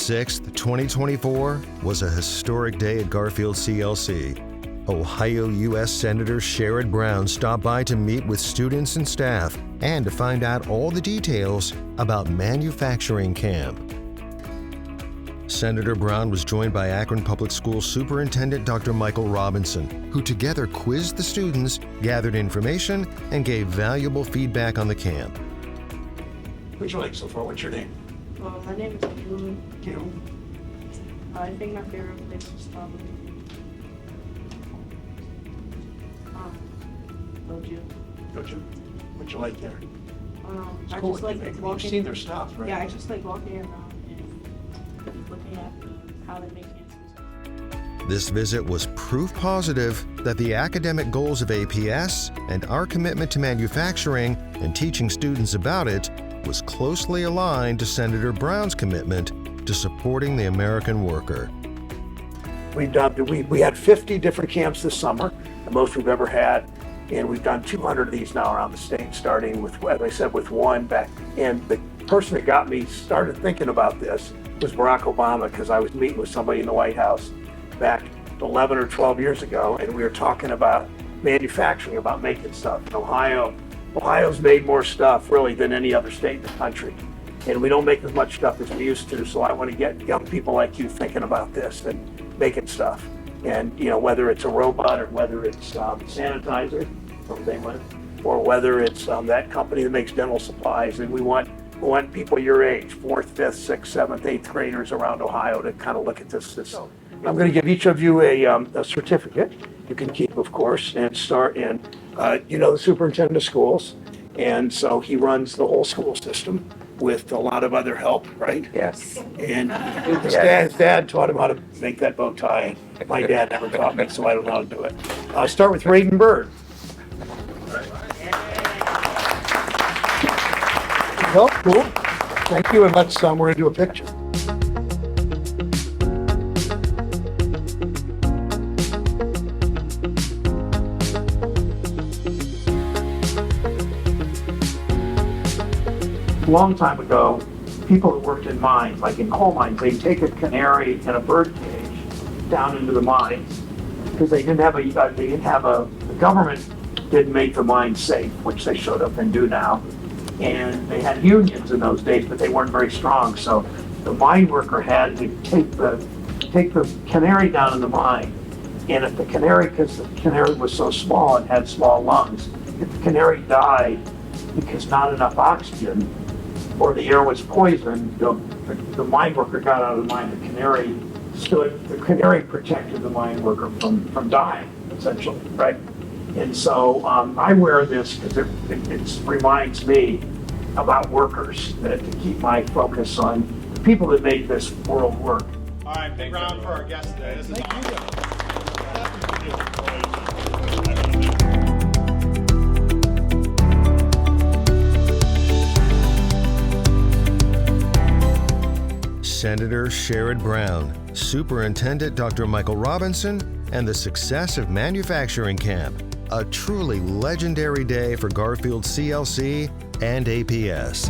6, 2024 was a historic day at Garfield CLC. Ohio U.S. Senator Sherrod Brown stopped by to meet with students and staff and to find out all the details about manufacturing camp. Senator Brown was joined by Akron Public Schools Superintendent Dr. Michael Robinson, who together quizzed the students, gathered information, and gave valuable feedback on the camp. What'd you like so far? What's your name? My name is Caleb. Caleb. I think my favorite place is probably Dojo. Dojo. What'd you like there? It's I cool. just like You've walking. seen their stuff, right? Yeah, I just like walking around and looking at how they make it. This visit was proof positive that the academic goals of APS and our commitment to manufacturing and teaching students about it was closely aligned to Senator Brown's commitment to supporting the American worker. We had 50 different camps this summer, the most we've ever had, and we've done 200 of these now around the state, starting with, as I said, with one back. And the person that got me started thinking about this was Barack Obama, because I was meeting with somebody in the White House back 11 or 12 years ago, and we were talking about manufacturing, about making stuff. In Ohio's made more stuff really than any other state in the country. And we don't make as much stuff as we used to, so I want to get young people like you thinking about this and making stuff. And whether it's a robot or whether it's sanitizer, or whether it's that company that makes dental supplies. And we want people your age, 4th, 5th, 6th, 7th, 8th graders around Ohio to kind of look at this. I'm going to give each of you a certificate you can keep, of course, and start in, the superintendent of schools. And so he runs the whole school system with a lot of other help, right? Yes. And his dad taught him how to make that bow tie. My dad never taught me, so I don't know how to do it. I'll start with Raiden Bird. Oh, cool. Thank you, and we're going to do a picture. A long time ago, people that worked in mines, like in coal mines, they'd take a canary and a bird cage down into the mines because the government didn't make the mines safe, which they should have and do now. And they had unions in those days, but they weren't very strong. So the mine worker had to take the canary down in the mine. And if the canary, because the canary was so small and had small lungs, if the canary died because not enough oxygen, or the air was poisoned, the mine worker got out of the mine. The canary protected the mine worker from dying, essentially, right? And so I wear this because it reminds me about workers, to keep my focus on the people that make this world work. All right, big round for our guest today. This is awesome. Senator Sherrod Brown, Superintendent Dr. Michael Robinson, and the success of manufacturing camp. A truly legendary day for Garfield CLC and APS.